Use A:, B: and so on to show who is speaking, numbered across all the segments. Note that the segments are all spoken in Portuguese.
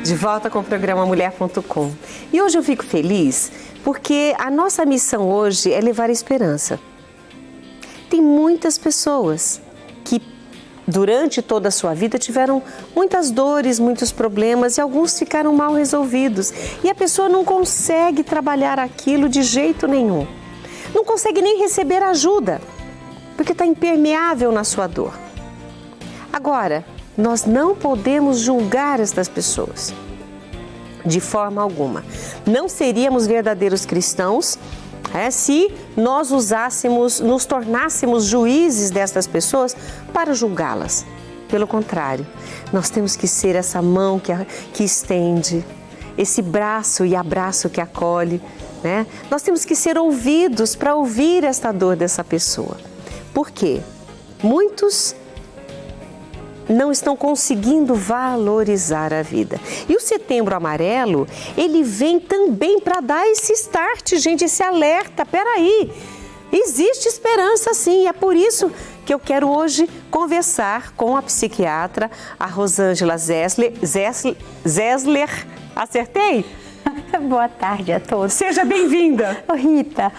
A: De volta com o programa Mulher.com. E hoje eu fico feliz porque a nossa missão hoje é levar a esperança. Tem muitas pessoas que durante toda a sua vida tiveram muitas dores, muitos problemas e alguns ficaram mal resolvidos. E a pessoa não consegue trabalhar aquilo de jeito nenhum. Não consegue nem receber ajuda, porque está impermeável na sua dor. Agora, nós não podemos julgar estas pessoas, de forma alguma. Não seríamos verdadeiros cristãos se nós nos tornássemos juízes destas pessoas para julgá-las. Pelo contrário, nós temos que ser essa mão que estende, esse braço e abraço que acolhe, né? Nós temos que ser ouvidos para ouvir esta dor dessa pessoa. Por quê? Muitos não estão conseguindo valorizar a vida. E o Setembro Amarelo, ele vem também para dar esse start, gente, esse alerta. Peraí, existe esperança sim, é por isso que eu quero hoje conversar com a psiquiatra, a Rosângela Zesler. Acertei?
B: Boa tarde a todos.
A: Seja bem-vinda.
B: Ô Rita,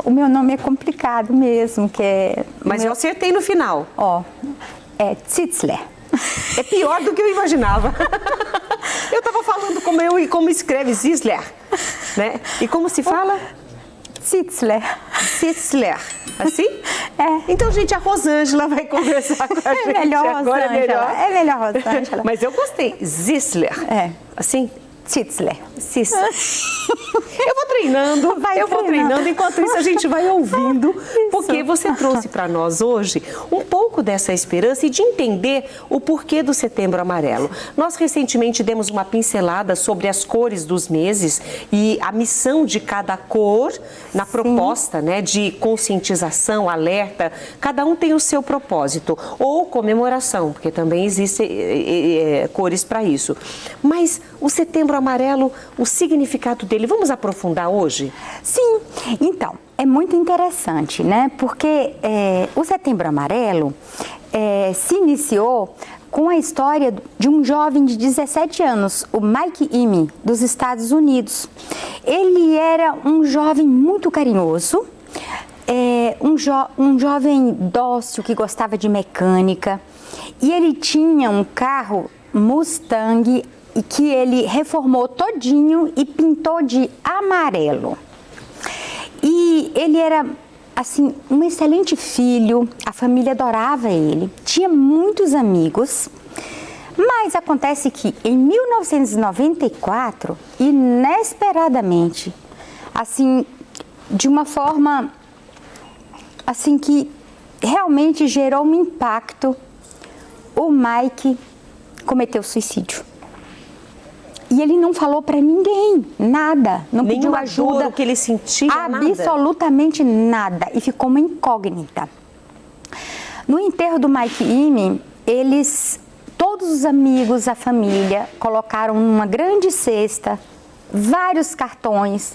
B: o meu nome é complicado mesmo, que é...
A: Mas eu acertei no final.
B: Ó, é Zitzler.
A: É pior do que eu imaginava. Eu estava falando como escreve Zitzler, né? E como se fala?
B: Zitzler.
A: Zitzler. Assim?
B: É.
A: Então, gente, a Rosângela vai conversar com a gente.
B: É melhor
A: agora.
B: Rosângela. É melhor Rosângela.
A: Mas eu gostei. Zitzler.
B: É.
A: Assim?
B: Zitzler.
A: Eu vou treinando, enquanto isso a gente vai ouvindo, porque você trouxe para nós hoje um pouco dessa esperança e de entender o porquê do Setembro Amarelo. Nós recentemente demos uma pincelada sobre as cores dos meses e a missão de cada cor na proposta, né, de conscientização, alerta. Cada um tem o seu propósito, ou comemoração, porque também existem cores para isso. Mas o Setembro Amarelo, o significado dele, vamos aprofundar hoje?
B: Sim, então, é muito interessante, né? Porque o Setembro Amarelo se iniciou com a história de um jovem de 17 anos, o Mike Ime, dos Estados Unidos. Ele era um jovem muito carinhoso, um jovem dócil que gostava de mecânica, e ele tinha um carro Mustang e que ele reformou todinho e pintou de amarelo. E ele era, assim, um excelente filho, a família adorava ele, tinha muitos amigos, mas acontece que em 1994, inesperadamente, assim, de uma forma, assim, que realmente gerou um impacto, o Mike cometeu suicídio. E ele não falou para ninguém, nada, não pediu ajuda.
A: Dor que ele sentia,
B: absolutamente nada. E ficou uma incógnita. No enterro do Mike Ime, todos os amigos, a família, colocaram numa grande cesta vários cartões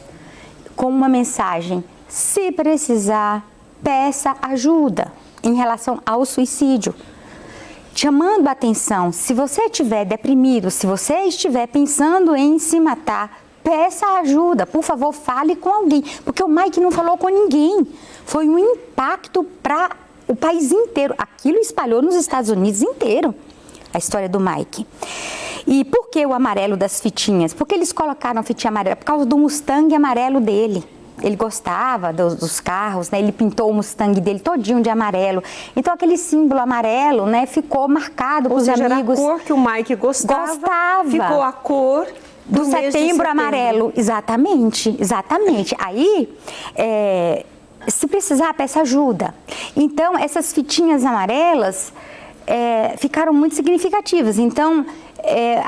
B: com uma mensagem: se precisar, peça ajuda em relação ao suicídio. Chamando a atenção, se você estiver deprimido, se você estiver pensando em se matar, peça ajuda, por favor, fale com alguém, porque o Mike não falou com ninguém. Foi um impacto para o país inteiro. Aquilo espalhou nos Estados Unidos inteiro, a história do Mike. E por que o amarelo das fitinhas? Porque eles colocaram a fitinha amarela por causa do Mustang amarelo dele. Ele gostava dos carros, né? Ele pintou o Mustang dele todinho de amarelo. Então, aquele símbolo amarelo, né, ficou marcado para os amigos.
A: Era a cor que o Mike gostava. Ficou a cor
B: do Setembro Amarelo. Exatamente, exatamente. Aí, se precisar, peça ajuda. Então, essas fitinhas amarelas ficaram muito significativas. Então,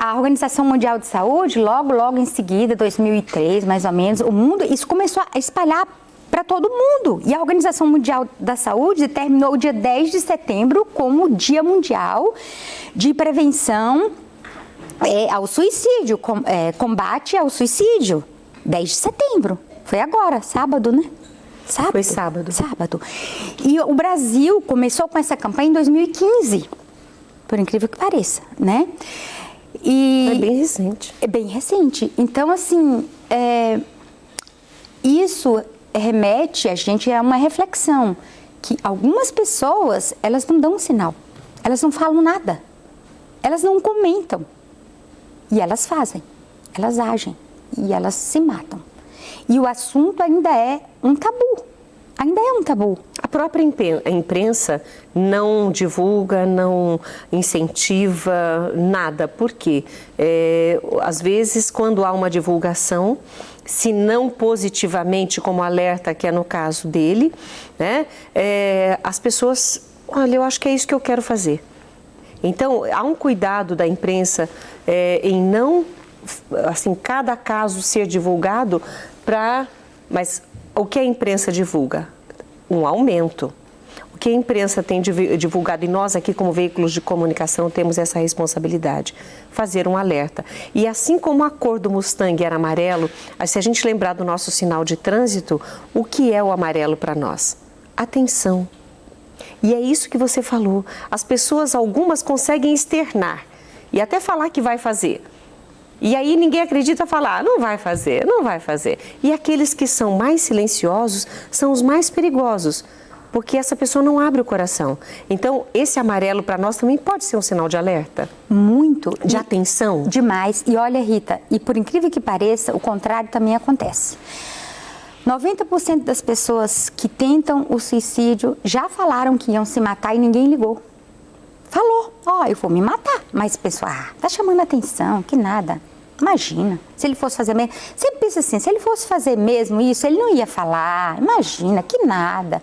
B: a Organização Mundial de Saúde, logo em seguida, 2003, mais ou menos, isso começou a espalhar para todo mundo. E a Organização Mundial da Saúde determinou o dia 10 de setembro como Dia Mundial de Prevenção ao Suicídio, combate ao suicídio, 10 de setembro. Foi agora, sábado, né?
A: Foi sábado.
B: Sábado. E o Brasil começou com essa campanha em 2015, por incrível que pareça, né?
A: É bem recente.
B: É bem recente. Então, assim, isso remete a gente a uma reflexão, que algumas pessoas, elas não dão sinal, elas não falam nada, elas não comentam, e elas fazem, elas agem, e elas se matam. E o assunto ainda é um tabu, ainda é um tabu.
A: A própria imprensa não divulga, não incentiva nada. Por quê? Às vezes, quando há uma divulgação, se não positivamente, como alerta, que é no caso dele, né, as pessoas, olha, eu acho que é isso que eu quero fazer. Então, há um cuidado da imprensa em não, assim, cada caso ser divulgado Mas o que a imprensa divulga? Um aumento. O que a imprensa tem divulgado, e nós aqui como veículos de comunicação temos essa responsabilidade, fazer um alerta. E assim como a cor do Mustang era amarelo, se a gente lembrar do nosso sinal de trânsito, o que é o amarelo para nós? Atenção. E é isso que você falou. As pessoas, algumas conseguem externar e até falar que vai fazer. E aí ninguém acredita falar, não vai fazer, não vai fazer. E aqueles que são mais silenciosos são os mais perigosos, porque essa pessoa não abre o coração. Então, esse amarelo para nós também pode ser um sinal de alerta.
B: Muito.
A: De atenção.
B: Demais. E olha, Rita, e por incrível que pareça, o contrário também acontece. 90% das pessoas que tentam o suicídio já falaram que iam se matar e ninguém ligou. Falou, eu vou me matar. Mas a pessoa, tá chamando atenção, que nada. Imagina, se ele fosse fazer mesmo, sempre pensa assim, se ele fosse fazer mesmo isso, ele não ia falar, imagina, que nada.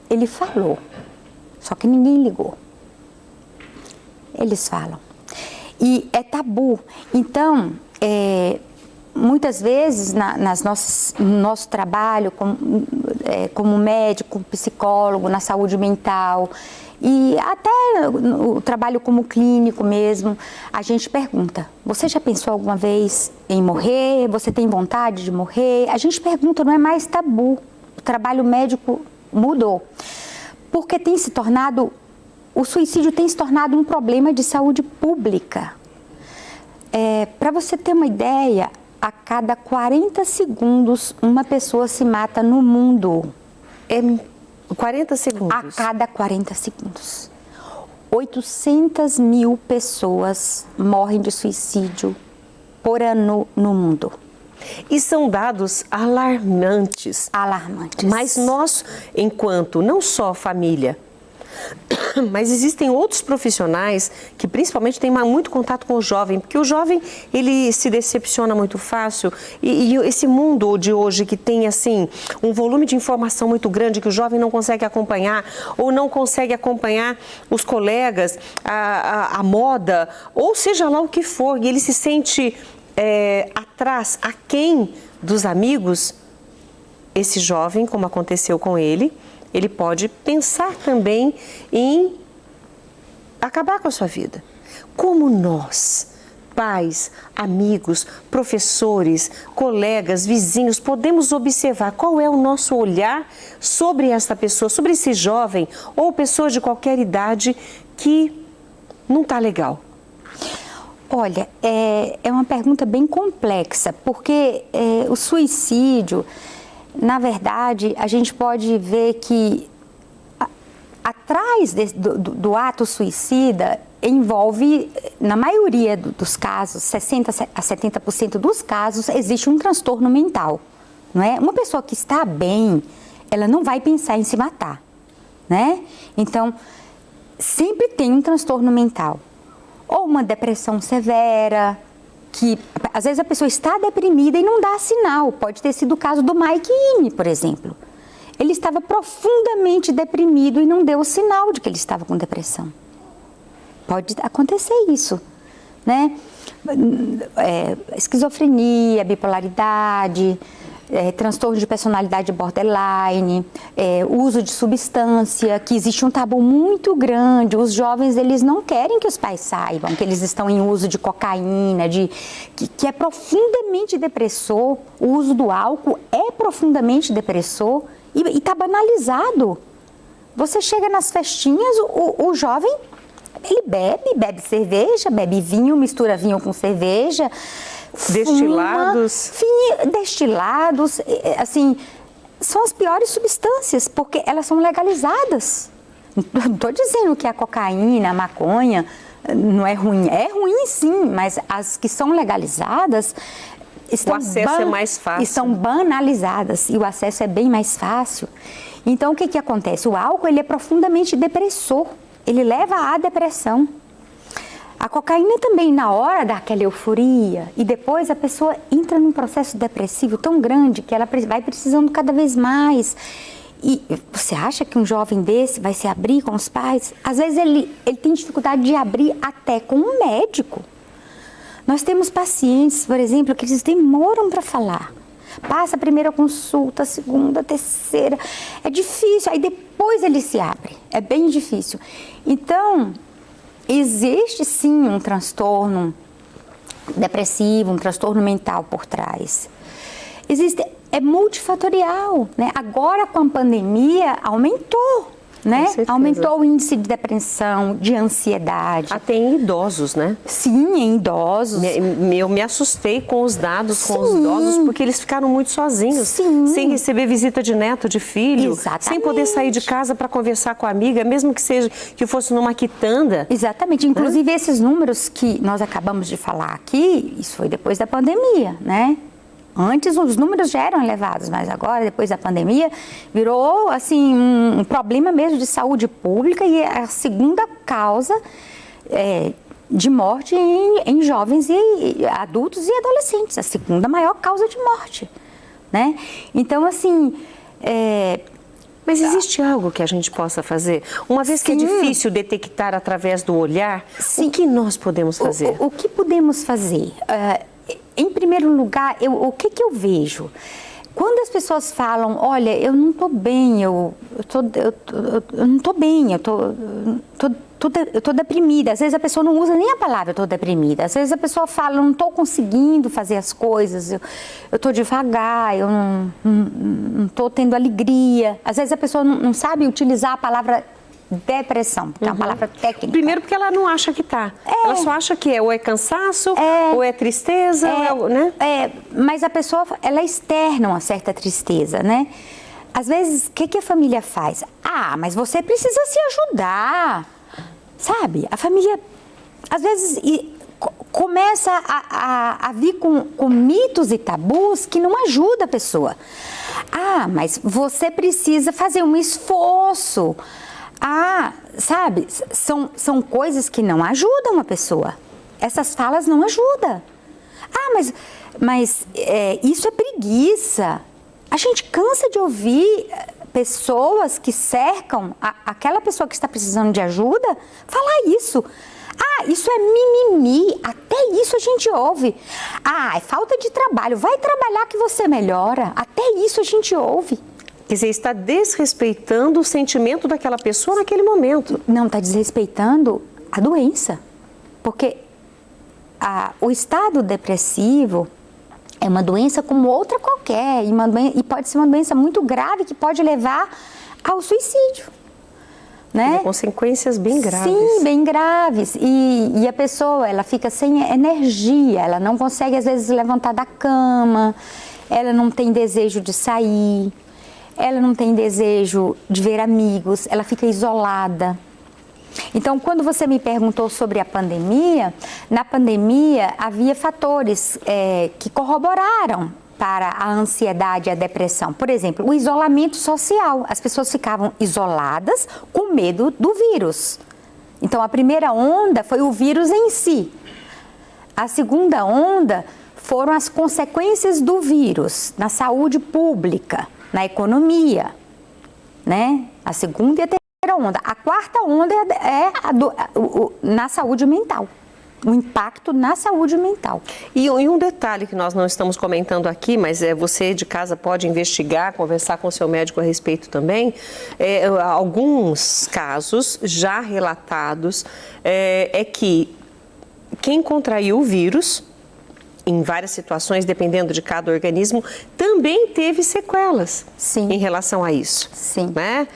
B: Ele falou, só que ninguém ligou. Eles falam. E é tabu. Então, muitas vezes no nosso trabalho como médico, psicólogo, na saúde mental, e até o trabalho como clínico mesmo, a gente pergunta, você já pensou alguma vez em morrer? Você tem vontade de morrer? A gente pergunta, não é mais tabu. O trabalho médico mudou. Porque o suicídio tem se tornado um problema de saúde pública. Para você ter uma ideia, a cada 40 segundos uma pessoa se mata no mundo.
A: 40 segundos.
B: A cada 40 segundos. 800 mil pessoas morrem de suicídio por ano no mundo.
A: E são dados alarmantes.
B: Alarmantes.
A: Mas nós, enquanto não só família, mas existem outros profissionais que principalmente têm muito contato com o jovem, porque o jovem, ele se decepciona muito fácil e esse mundo de hoje que tem assim um volume de informação muito grande que o jovem não consegue acompanhar ou não consegue acompanhar os colegas, a moda, ou seja lá o que for, e ele se sente atrás, aquém dos amigos. Esse jovem, como aconteceu com ele pode pensar também em acabar com a sua vida. Como nós, pais, amigos, professores, colegas, vizinhos, podemos observar qual é o nosso olhar sobre esta pessoa, sobre esse jovem ou pessoa de qualquer idade que não está legal?
B: Olha, é uma pergunta bem complexa, porque o suicídio, na verdade, a gente pode ver que atrás do ato suicida envolve, na maioria dos casos, 60% a 70% dos casos, existe um transtorno mental, não é? Uma pessoa que está bem, ela não vai pensar em se matar, né? Então, sempre tem um transtorno mental, ou uma depressão severa, que às vezes a pessoa está deprimida e não dá sinal. Pode ter sido o caso do Mike Ime, por exemplo. Ele estava profundamente deprimido e não deu o sinal de que ele estava com depressão. Pode acontecer isso, né? Esquizofrenia, bipolaridade, transtorno de personalidade borderline, uso de substância, que existe um tabu muito grande. Os jovens, eles não querem que os pais saibam que eles estão em uso de cocaína, que é profundamente depressor. O uso do álcool é profundamente depressor e está banalizado. Você chega nas festinhas, o jovem Ele bebe cerveja, bebe vinho, mistura vinho com cerveja.
A: Destilados.
B: Destilados, assim, são as piores substâncias, porque elas são legalizadas. Não estou dizendo que a cocaína, a maconha não é ruim. É ruim sim, mas as que são legalizadas
A: o acesso é mais fácil.
B: Estão banalizadas e o acesso é bem mais fácil. Então, o que acontece? O álcool, ele é profundamente depressor. Ele leva à depressão. A cocaína também, na hora daquela euforia, e depois a pessoa entra num processo depressivo tão grande que ela vai precisando cada vez mais. E você acha que um jovem desse vai se abrir com os pais? Às vezes ele tem dificuldade de abrir até com um médico. Nós temos pacientes, por exemplo, que eles demoram para falar. Passa a primeira consulta, a segunda, a terceira. É difícil, aí depois ele se abre. É bem difícil. Então, existe sim um transtorno depressivo, um transtorno mental por trás. É multifatorial, né? Agora com a pandemia aumentou, né? Aumentou o índice de depressão, de ansiedade.
A: Até em idosos, né?
B: Sim, em idosos.
A: Eu me assustei com os dados, com os idosos, porque eles ficaram muito sozinhos, sem receber visita de neto, de filho, sem poder sair de casa para conversar com a amiga, mesmo que fosse numa quitanda.
B: Exatamente. Inclusive, esses números que nós acabamos de falar aqui, isso foi depois da pandemia, né? Antes os números já eram elevados, mas agora, depois da pandemia, virou assim um problema mesmo de saúde pública e é a segunda causa de morte em jovens e adultos e adolescentes, a segunda maior causa de morte, né? Então, assim...
A: Mas existe algo que a gente possa fazer? Uma vez que é difícil detectar através do olhar, o que nós podemos fazer?
B: O que podemos fazer? Em primeiro lugar, o que eu vejo? Quando as pessoas falam, olha, eu não estou bem, eu não estou bem, eu estou deprimida. Às vezes a pessoa não usa nem a palavra, eu estou deprimida. Às vezes a pessoa fala, eu não estou conseguindo fazer as coisas, eu estou devagar, eu não estou tendo alegria. Às vezes a pessoa não sabe utilizar a palavra depressão, porque é uma palavra técnica.
A: Primeiro porque ela não acha que está. Ela só acha que ou é cansaço, ou é tristeza, né?
B: Mas a pessoa, ela externa uma certa tristeza, né? Às vezes, o que a família faz? Mas você precisa se ajudar, sabe? A família, às vezes, começa a vir com mitos e tabus que não ajudam a pessoa. Mas você precisa fazer um esforço. Sabe, são coisas que não ajudam a pessoa. Essas falas não ajudam. Mas isso é preguiça. A gente cansa de ouvir pessoas que cercam aquela pessoa que está precisando de ajuda falar isso. Isso é mimimi. Até isso a gente ouve. É falta de trabalho. Vai trabalhar que você melhora. Até isso a gente ouve.
A: Quer dizer, está desrespeitando o sentimento daquela pessoa naquele momento.
B: Não, está desrespeitando a doença. Porque o estado depressivo é uma doença como outra qualquer. E pode ser uma doença muito grave que pode levar ao suicídio. Né?
A: Tem consequências bem graves.
B: Sim, bem graves. E a pessoa, ela fica sem energia. Ela não consegue, às vezes, levantar da cama. Ela não tem desejo de sair. Ela não tem desejo de ver amigos, ela fica isolada. Então, quando você me perguntou sobre a pandemia, na pandemia havia fatores que corroboraram para a ansiedade e a depressão. Por exemplo, o isolamento social. As pessoas ficavam isoladas com medo do vírus. Então, a primeira onda foi o vírus em si. A segunda onda foram as consequências do vírus na saúde pública, na economia, né? A segunda e a terceira onda. A quarta onda na saúde mental. O impacto na saúde mental.
A: E um detalhe que nós não estamos comentando aqui, mas você de casa pode investigar, conversar com o seu médico a respeito também, alguns casos já relatados que quem contraiu o vírus em várias situações, dependendo de cada organismo, também teve sequelas.
B: Sim.
A: Em relação a isso.
B: Sim.
A: Né?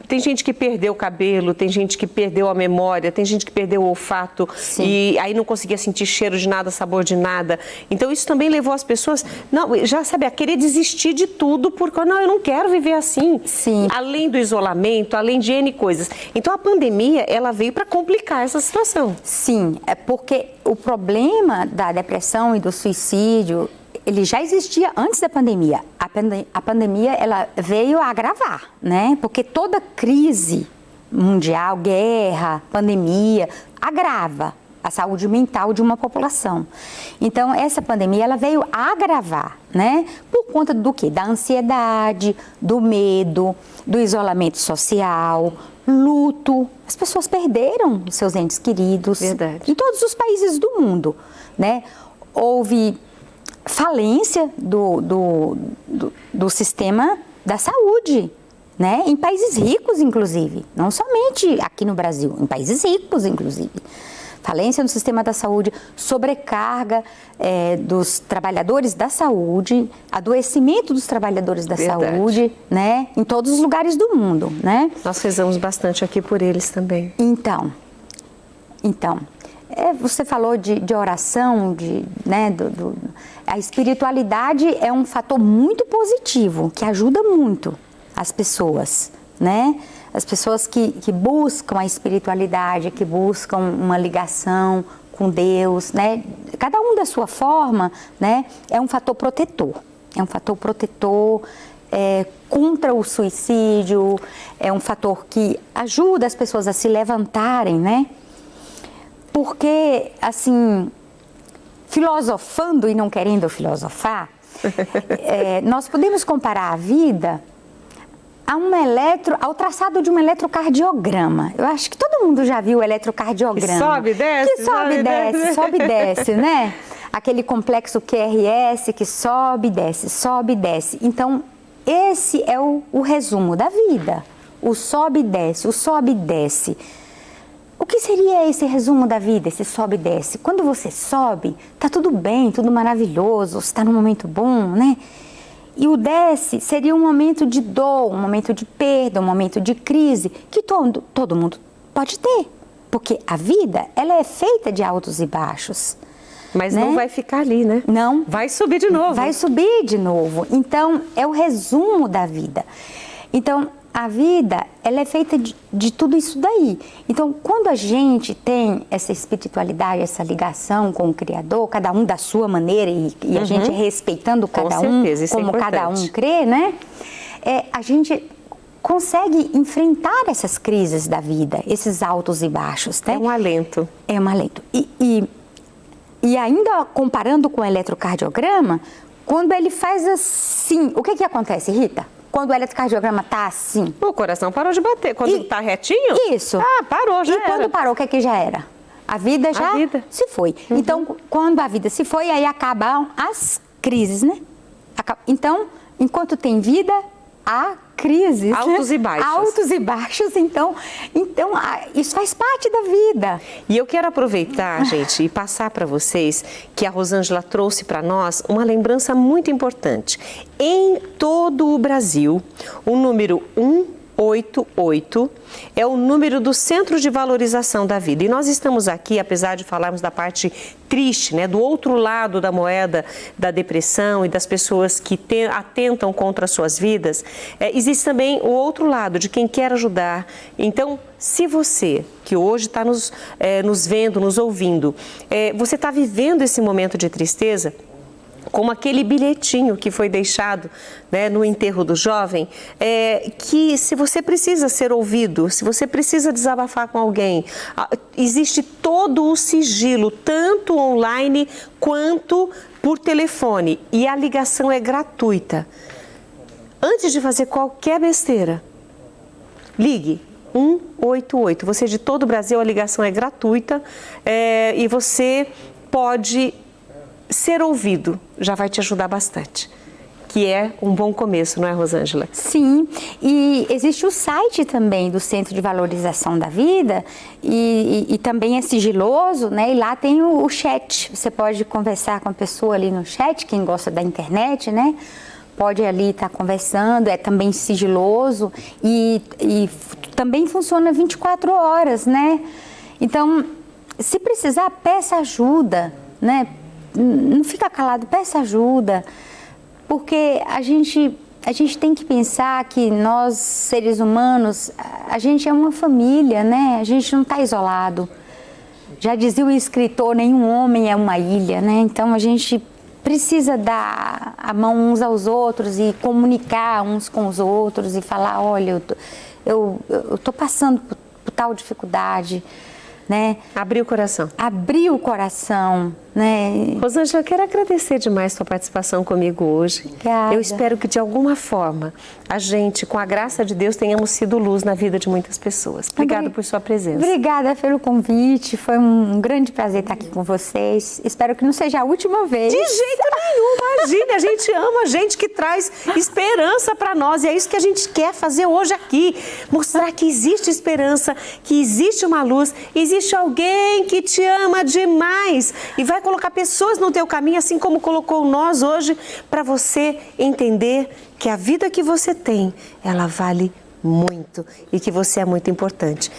A: Tem gente que perdeu o cabelo, tem gente que perdeu a memória, tem gente que perdeu o olfato.
B: Sim.
A: E aí não conseguia sentir cheiro de nada, sabor de nada. Então isso também levou as pessoas, a querer desistir de tudo, porque eu não quero viver assim.
B: Sim.
A: Além do isolamento, além de N coisas. Então a pandemia, ela veio para complicar essa situação.
B: Sim, é porque o problema da depressão e do suicídio, ele já existia antes da pandemia. A pandemia, ela veio a agravar, né? Porque toda crise mundial, guerra, pandemia, agrava a saúde mental de uma população. Então, essa pandemia, ela veio a agravar, né? Por conta do quê? Da ansiedade, do medo, do isolamento social, luto. As pessoas perderam seus entes queridos.
A: Verdade.
B: Em todos os países do mundo, né? Houve falência do sistema da saúde, né? Em países ricos, inclusive. Não somente aqui no Brasil, em países ricos, inclusive. Falência no sistema da saúde, sobrecarga dos trabalhadores da saúde, adoecimento dos trabalhores da saúde, né? Em todos os lugares do mundo, né?
A: Nós rezamos bastante aqui por eles também.
B: Então, você falou de oração, né, a espiritualidade é um fator muito positivo, que ajuda muito as pessoas, né? As pessoas que buscam a espiritualidade, que buscam uma ligação com Deus, né? Cada um da sua forma, né? É um fator protetor. É um fator protetor contra o suicídio, é um fator que ajuda as pessoas a se levantarem, né? Porque, assim, filosofando e não querendo filosofar, nós podemos comparar a vida ao traçado de um eletrocardiograma. Eu acho que todo mundo já viu o eletrocardiograma.
A: Que sobe e desce.
B: Que sobe e desce, sobe e desce, né? Aquele complexo QRS que sobe e desce, sobe e desce. Então, esse é o resumo da vida. O sobe e desce, o sobe e desce. O que seria esse resumo da vida, esse sobe e desce? Quando você sobe, tá tudo bem, tudo maravilhoso, você está num momento bom, né? E o desce seria um momento de dor, um momento de perda, um momento de crise, que todo mundo pode ter. Porque a vida, ela é feita de altos e baixos.
A: Mas não vai ficar ali, né?
B: Não.
A: Vai subir de novo.
B: Vai subir de novo. Então, é o resumo da vida. Então, a vida, ela é feita de tudo isso daí. Então, quando a gente tem essa espiritualidade, essa ligação com o Criador, cada um da sua maneira e a gente respeitando cada um, como cada um crê, né? A gente consegue enfrentar essas crises da vida, esses altos e baixos, né?
A: É um alento.
B: É um alento. E ainda comparando com o eletrocardiograma, quando ele faz assim, o que acontece, Rita? Quando o eletrocardiograma está assim.
A: O coração parou de bater. Quando está retinho?
B: Isso.
A: Parou, já
B: era. E quando parou, o que já era? A vida já se foi. Então, quando a vida se foi, aí acabam as crises, né? Então, enquanto tem vida, há crises.
A: Altos e baixos.
B: Altos e baixos, então isso faz parte da vida.
A: E eu quero aproveitar, gente, e passar para vocês que a Rosângela trouxe para nós uma lembrança muito importante. Em todo o Brasil, o número 188 é o número do Centro de Valorização da Vida. E nós estamos aqui, apesar de falarmos da parte triste, né, do outro lado da moeda da depressão e das pessoas que atentam contra as suas vidas, existe também o outro lado de quem quer ajudar. Então, se você, que hoje está nos vendo, nos ouvindo, você está vivendo esse momento de tristeza, como aquele bilhetinho que foi deixado, né, no enterro do jovem, que se você precisa ser ouvido, se você precisa desabafar com alguém, existe todo o sigilo, tanto online quanto por telefone, e a ligação é gratuita. Antes de fazer qualquer besteira, ligue 188. Você de todo o Brasil, a ligação é gratuita e você pode ser ouvido, já vai te ajudar bastante. que é um bom começo, não é, Rosângela?
B: Sim, e existe o site também do Centro de Valorização da Vida e também é sigiloso, né? E lá tem o chat, você pode conversar com a pessoa ali no chat, quem gosta da internet, né? Pode ali estar conversando, é também sigiloso e também funciona 24 horas, né? Então, se precisar, peça ajuda, né? Não fica calado, peça ajuda, porque a gente tem que pensar que nós, seres humanos, a gente é uma família, né? A gente não está isolado. Já dizia o escritor, nenhum homem é uma ilha, né? Então, a gente precisa dar a mão uns aos outros e comunicar uns com os outros e falar, olha, eu tô passando por tal dificuldade, né?
A: Abrir o coração.
B: Abrir o coração, né?
A: Rosângela, eu quero agradecer demais sua participação comigo hoje.
B: Obrigada.
A: Eu espero que de alguma forma a gente, com a graça de Deus, tenhamos sido luz na vida de muitas pessoas. Obrigada por sua presença.
B: Obrigada pelo convite, foi um grande prazer estar aqui com vocês. Espero que não seja a última vez.
A: De jeito nenhum, imagine, a gente ama gente que traz esperança para nós e é isso que a gente quer fazer hoje aqui. Mostrar que existe esperança, que existe uma luz, existe alguém que te ama demais e vai colocar pessoas no teu caminho, assim como colocou nós hoje, para você entender que a vida que você tem, ela vale muito e que você é muito importante.